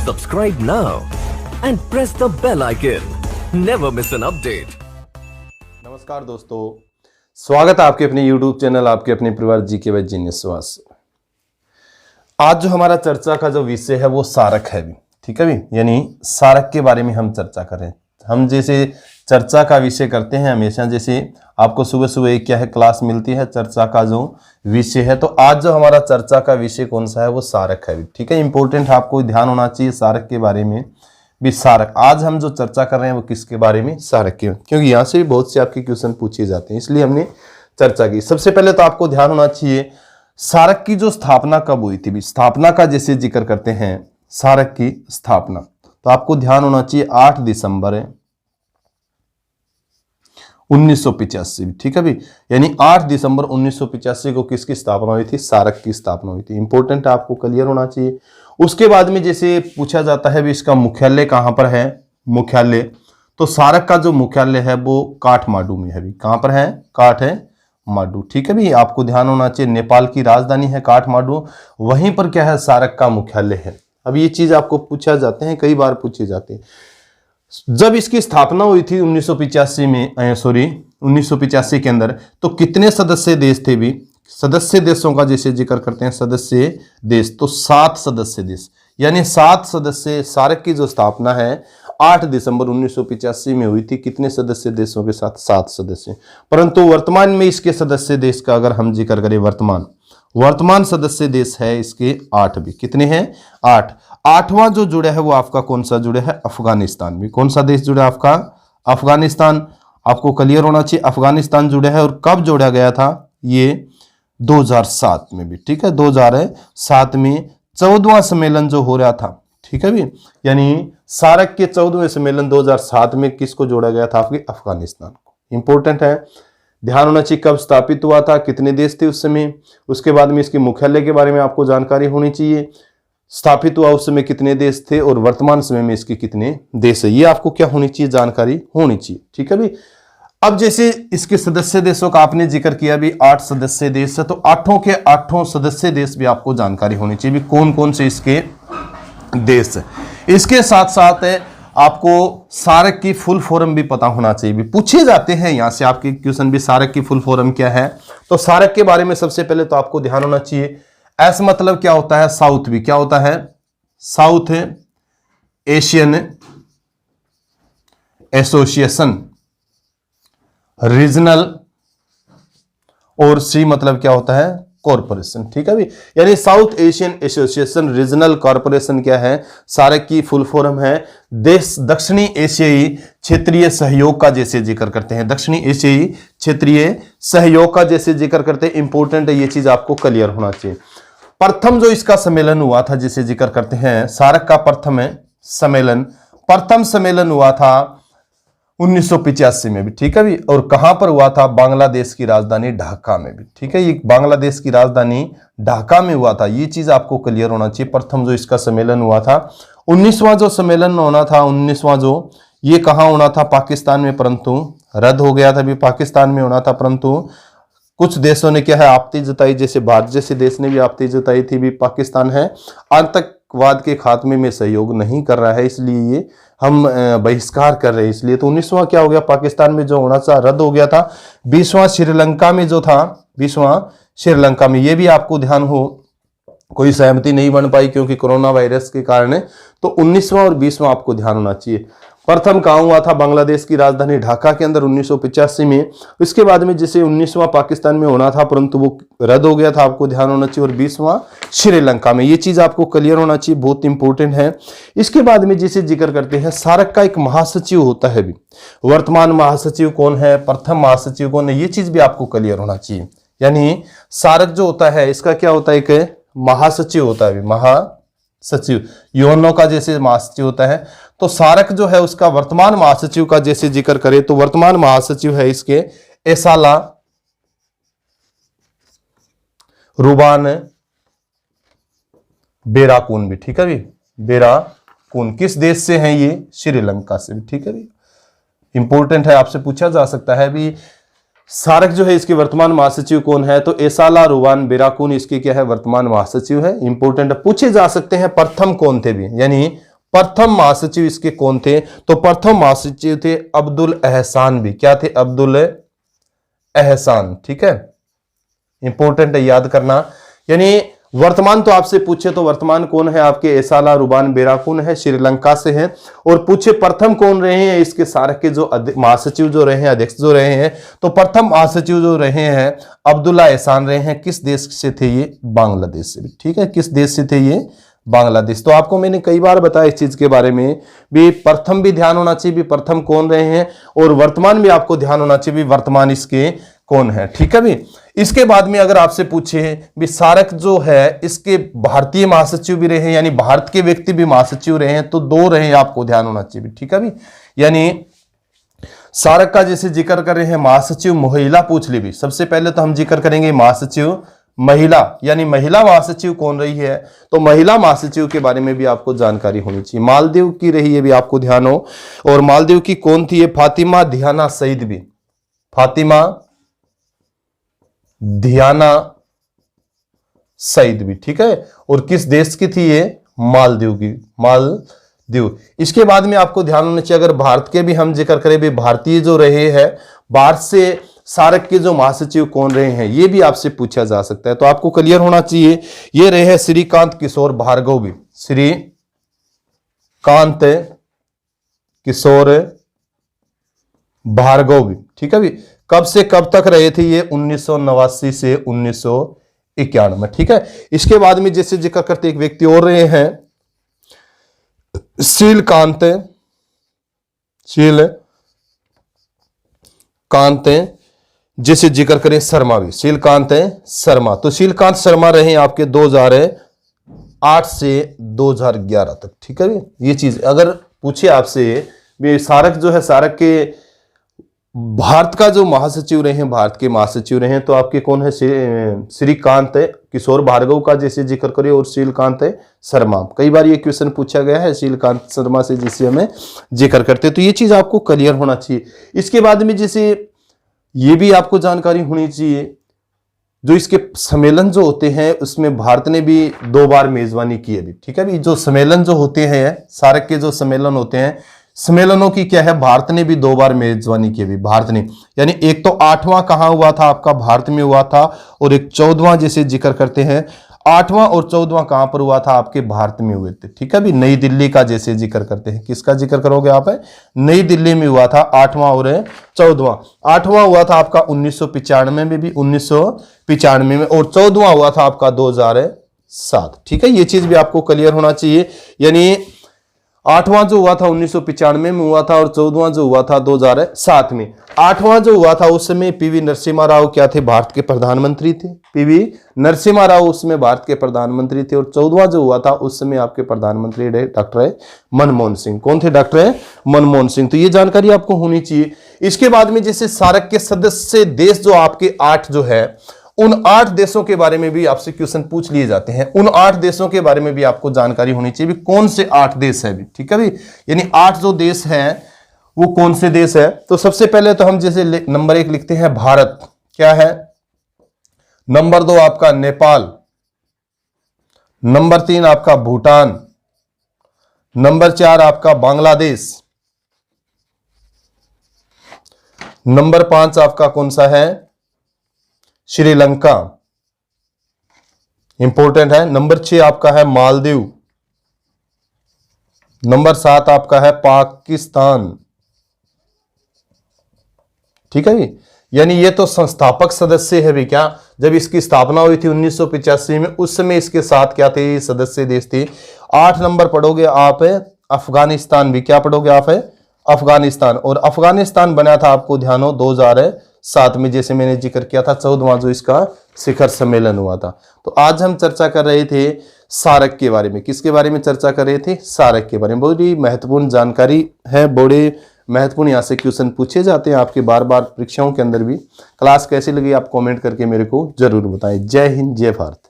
Subscribe now and press the bell icon. Never miss an update. नमस्कार दोस्तों, स्वागत है आपके अपने YouTube चैनल आपके अपने परिवार जीके बाय जीनियस वास। आज जो हमारा चर्चा का जो विषय है वो सारक है भी, ठीक है भी, यानी सारक के बारे में हम चर्चा कर रहे हैं। हम जैसे चर्चा का विषय करते हैं हमेशा, जैसे आपको सुबह सुबह एक क्या है क्लास मिलती है चर्चा का जो विषय है, तो आज जो हमारा चर्चा का विषय कौन सा है वो सारक है भी, ठीक है। इंपॉर्टेंट आपको ध्यान होना चाहिए सारक के बारे में भी। सारक आज हम जो चर्चा कर रहे हैं वो किसके बारे में, सारक के, क्योंकि यहाँ से भी बहुत से आपके क्वेश्चन पूछे जाते हैं, इसलिए हमने चर्चा की। सबसे पहले तो आपको ध्यान होना चाहिए सारक की जो स्थापना कब हुई थी। स्थापना का जैसे जिक्र करते हैं सारक की स्थापना, तो आपको ध्यान होना चाहिए 8 दिसंबर 1985, ठीक है भी, यानी 8 दिसंबर 1985 को किसकी स्थापना हुई थी, सारक की स्थापना हुई थी। इंपॉर्टेंट आपको क्लियर होना चाहिए। उसके बाद में जैसे पूछा जाता है भी इसका मुख्यालय कहां पर है, मुख्यालय, तो सारक का जो मुख्यालय है वो काठमांडू में है भी। कहां पर है, काठमांडू, ठीक है भी। आपको ध्यान होना चाहिए नेपाल की राजधानी है काठमांडू, वहीं पर क्या है सारक का मुख्यालय है। अब ये चीज आपको पूछा जाते हैं, कई बार पूछे जाते हैं। जब इसकी स्थापना हुई थी 1985 के अंदर, तो कितने सदस्य देश थे भी, सदस्य देशों का जैसे जिक्र करते हैं सदस्य देश, तो 7 सदस्य देश, यानी 7 सदस्य। सारक की जो स्थापना है 8 दिसंबर 1985 में हुई थी, कितने सदस्य देशों के साथ, 7 सदस्य। परंतु वर्तमान में इसके सदस्य देश का अगर हम जिक्र करें, वर्तमान सदस्य देश है इसके 8 भी, कितने हैं, 8। 8वां जो जुड़ा है वो आपका कौन सा जुड़ा है, अफगानिस्तान भी। कौन सा देश जुड़ा है आपका, अफगानिस्तान। आपको क्लियर होना चाहिए अफगानिस्तान जुड़ा है, और कब जोड़ा गया था, ये 2007 में भी, ठीक है। 2007 में 14वां सम्मेलन जो हो रहा था, ठीक है भी, यानी सारक के 14वें सम्मेलन 2007 में किसको जोड़ा गया था, आपके अफगानिस्तान को। इंपॉर्टेंट है, ध्यान होना चाहिए कब स्थापित हुआ था, कितने देश थे उस समय। उसके बाद में इसके मुख्यालय के बारे में आपको जानकारी होनी चाहिए, स्थापित हुआ उस समय कितने देश थे, और वर्तमान समय में इसके कितने देश है, ये आपको क्या होनी चाहिए, जानकारी होनी चाहिए, ठीक है भी। अब जैसे इसके सदस्य देशों का आपने जिक्र किया भी, 8 सदस्य देश है, तो 8 के 8 सदस्य देश भी आपको जानकारी होनी चाहिए भी, कौन कौन से इसके देश है। इसके साथ साथ आपको सारक की फुल फॉर्म भी पता होना चाहिए भी, पूछे जाते हैं यहां से आपके क्वेश्चन भी, सारक की फुल फॉर्म क्या है। तो सारक के बारे में सबसे पहले तो आपको ध्यान होना चाहिए, एस मतलब क्या होता है, साउथ भी, क्या होता है, साउथ एशियन एसोसिएशन रीजनल, और सी मतलब क्या होता है, कॉरपोरेशन, ठीक है भी, यानी south Asian association regional corporation क्या है, सारक की फुल फॉर्म है। देश दक्षिणी एशियाई क्षेत्रीय सहयोग का जैसे जिक्र करते हैं, दक्षिणी एशियाई क्षेत्रीय सहयोग का जैसे जिक्र करते हैं। इंपॉर्टेंट है, ये चीज आपको क्लियर होना चाहिए। प्रथम जो इसका सम्मेलन हुआ था जिसे जिक्र करते हैं सारक का प्रथम सम्मेलन हुआ था 1985 में भी, ठीक है भी, और कहां पर हुआ था, बांग्लादेश की राजधानी ढाका में भी, ठीक है। ये बांग्लादेश की राजधानी ढाका में हुआ था, ये चीज आपको क्लियर होना चाहिए। प्रथम जो इसका सम्मेलन हुआ था, 19वां जो सम्मेलन होना था, 19वां जो, ये कहां होना था, पाकिस्तान में, परंतु रद्द हो गया था भी, पाकिस्तान में होना था, परंतु कुछ देशों ने क्या है आपत्ति जताई, जैसे भारत जैसे देश ने भी आपत्ति जताई थी भी, पाकिस्तान है आतंकवाद के खात्मे में सहयोग नहीं कर रहा है, इसलिए ये हम बहिष्कार कर रहे हैं, इसलिए। तो 19वां क्या हो गया, पाकिस्तान में जो होना था रद्द हो गया था। 20वां श्रीलंका में जो था, 20वां श्रीलंका में, ये भी आपको ध्यान हो, कोई सहमति नहीं बन पाई क्योंकि कोरोना वायरस के कारण, तो 19वां और 20वां आपको ध्यान होना चाहिए। प्रथम कहां हुआ था, बांग्लादेश की राजधानी ढाका के अंदर 1985 में। इसके बाद में जैसे 19वां पाकिस्तान में होना था, परंतु वो रद्द हो गया था, आपको ध्यान होना चाहिए। और 20वां श्रीलंका में, ये चीज आपको क्लियर होना चाहिए, बहुत इंपॉर्टेंट है। इसके बाद में जिसे जिक्र करते हैं सारक का एक महासचिव होता है भी, वर्तमान महासचिव कौन है, प्रथम महासचिव कौन है, ये चीज भी आपको क्लियर होना चाहिए। यानी सारक जो होता है इसका क्या होता है, एक महासचिव होता है, महासचिव, यूएनओ का जैसे महासचिव होता है, तो सारक जो है उसका वर्तमान महासचिव का जैसे जिक्र करें तो वर्तमान महासचिव है इसके एसाला रुबान बेराकून भी, ठीक है भी, बेराकून किस देश से हैं ये, श्रीलंका से भी, ठीक है भी। इंपॉर्टेंट है, आपसे पूछा जा सकता है भी सारक जो है इसके वर्तमान महासचिव कौन है, तो एसाला रुबान बेराकून इसके क्या है वर्तमान महासचिव है। इंपॉर्टेंट पूछे जा सकते हैं प्रथम कौन थे भी, यानी प्रथम महासचिव इसके कौन थे? तो प्रथम महासचिव थे अब्दुल एहसान भी। क्या थे? अब्दुल एहसान। ठीक है, इंपॉर्टेंट है याद करना। यानी वर्तमान तो आपसे पूछे तो वर्तमान कौन है आपके? एसाला रुबान बेराकुन है, श्रीलंका से है। और पूछे प्रथम कौन रहे हैं इसके सारक के जो महासचिव जो रहे हैं, अध्यक्ष जो रहे हैं, तो प्रथम महासचिव जो रहे हैं अब्दुल्ला एहसान रहे हैं। किस देश से थे ये? बांग्लादेश से भी। ठीक है, किस देश से थे ये? बांग्लादेश। तो आपको मैंने कई बार बताया इस चीज के बारे में भी, प्रथम भी ध्यान होना चाहिए भी प्रथम कौन रहे हैं, और वर्तमान भी आपको ध्यान होना चाहिए भी वर्तमान इसके कौन है। ठीक है भी। इसके बाद में अगर आपसे पूछे भी सारक जो है इसके भारतीय महासचिव भी रहे हैं, यानी भारत के व्यक्ति भी महासचिव रहे हैं, तो 2 रहे हैं, आपको ध्यान होना चाहिए। ठीक है भी। यानी सारक का जैसे जिक्र कर रहे हैं महासचिव महिला पूछ ली भी, सबसे पहले तो हम जिक्र करेंगे महासचिव महिला, यानी महिला महासचिव कौन रही है, तो महिला महासचिव के बारे में भी आपको जानकारी होनी चाहिए। मालदीव की रही है भी, आपको ध्यान हो। और मालदीव की कौन थी? ये फातिमा दियाना सईद भी। फातिमा दियाना सईद भी। ठीक है, और किस देश की थी ये? मालदीव की। मालदीव। इसके बाद में आपको ध्यान होना चाहिए, अगर भारत के भी हम जिक्र करें भी, भारतीय जो रहे हैं, भारत से सारक के जो महासचिव कौन रहे हैं, ये भी आपसे पूछा जा सकता है। तो आपको क्लियर होना चाहिए, ये रहे हैं श्रीकांत किशोर भार्गव भी। श्रीकांत किशोर भार्गव भी। ठीक है भी। कब से कब तक रहे थे ये? 1989 से 1991। ठीक है। इसके बाद में जैसे जिक्र करते एक व्यक्ति और रहे हैं शीलकांत जिसे जिक्र करें शर्मा भी। शीलकांत शर्मा। तो शीलकांत शर्मा रहे आपके 2008 से 2011 तक। ठीक है, ये चीज अगर पूछे आपसे भी सारक जो है, सारक के भारत का जो महासचिव रहे हैं, भारत के महासचिव रहे हैं, तो आपके कौन है? श्रीकांत किशोर भार्गव का जैसे जिक्र करें, और शीलकांत शर्मा। कई बार ये क्वेश्चन पूछा गया है शीलकांत शर्मा से जिसे हमें जिक्र करते, तो ये चीज आपको क्लियर होना चाहिए। इसके बाद में जैसे ये भी आपको जानकारी होनी चाहिए, जो इसके सम्मेलन जो होते हैं उसमें भारत ने भी 2 बार मेजबानी की है भी। ठीक है भी। जो सम्मेलन जो होते हैं, सारक के जो सम्मेलन होते हैं, सम्मेलनों की क्या है? भारत ने भी 2 बार मेजबानी की भी, भारत ने। यानी एक तो 8वां कहां हुआ था आपका? भारत में हुआ था, और एक 14वां जैसे जिक्र करते हैं, 8वां और 14वां कहां पर हुआ था? आपके भारत में हुए थे। ठीक है भी। नई दिल्ली का जैसे जिक्र करते हैं, किसका जिक्र करोगे आप? नई दिल्ली में हुआ था 8वां और 14वां। 8वां हुआ था आपका 1995 में भी, 1995 में, और 14वां हुआ था आपका 2007। ठीक है, ये चीज भी आपको क्लियर होना चाहिए। यानी 8वां जो हुआ था 1995 में हुआ था, और 14वां जो हुआ था 2007 में। 8वां जो हुआ था उस समय पीवी नरसिम्हा राव क्या थे? भारत के प्रधानमंत्री थे। पीवी नरसिम्हा राव उस समय भारत के प्रधानमंत्री थे। और 14वां जो हुआ था उस समय आपके प्रधानमंत्री रहे डॉक्टर मनमोहन सिंह। कौन थे? डॉक्टर मनमोहन सिंह। तो ये जानकारी आपको होनी चाहिए। इसके बाद में जैसे सारक के सदस्य देश जो आपके 8 जो है, उन 8 देशों के बारे में भी आपसे क्वेश्चन पूछ लिए जाते हैं। उन 8 देशों के बारे में भी आपको जानकारी होनी चाहिए भी कौन से 8 देश है भी। ठीक है भी। यानी 8 जो देश हैं वो कौन से देश है? तो सबसे पहले तो हम जैसे नंबर 1 लिखते हैं भारत। क्या है? नंबर 2 आपका नेपाल, नंबर 3 आपका भूटान, नंबर 4 आपका बांग्लादेश, नंबर 5 आपका कौन सा है? श्रीलंका, इंपॉर्टेंट है। नंबर 6 आपका है मालदीव, नंबर 7 आपका है पाकिस्तान। ठीक है जी। यानी ये तो संस्थापक सदस्य है भी। क्या? जब इसकी स्थापना हुई थी 1985 में, उस समय इसके साथ क्या थे? सदस्य देश थे। 8 नंबर पढ़ोगे आप अफगानिस्तान भी। क्या पढ़ोगे आप? अफगानिस्तान। और अफगानिस्तान बना था, आपको ध्यान हो, 2007 में, जैसे मैंने जिक्र किया था, 14वां जो इसका शिखर सम्मेलन हुआ था। तो आज हम चर्चा कर रहे थे सारक के बारे में। किसके बारे में चर्चा कर रहे थे? सारक के बारे में। बहुत ही महत्वपूर्ण जानकारी है, बड़े महत्वपूर्ण यहाँ से क्वेश्चन पूछे जाते हैं आपके बार बार परीक्षाओं के अंदर भी। क्लास कैसी लगी आप कमेंट करके मेरे को जरूर बताएं। जय हिंद, जय भारत।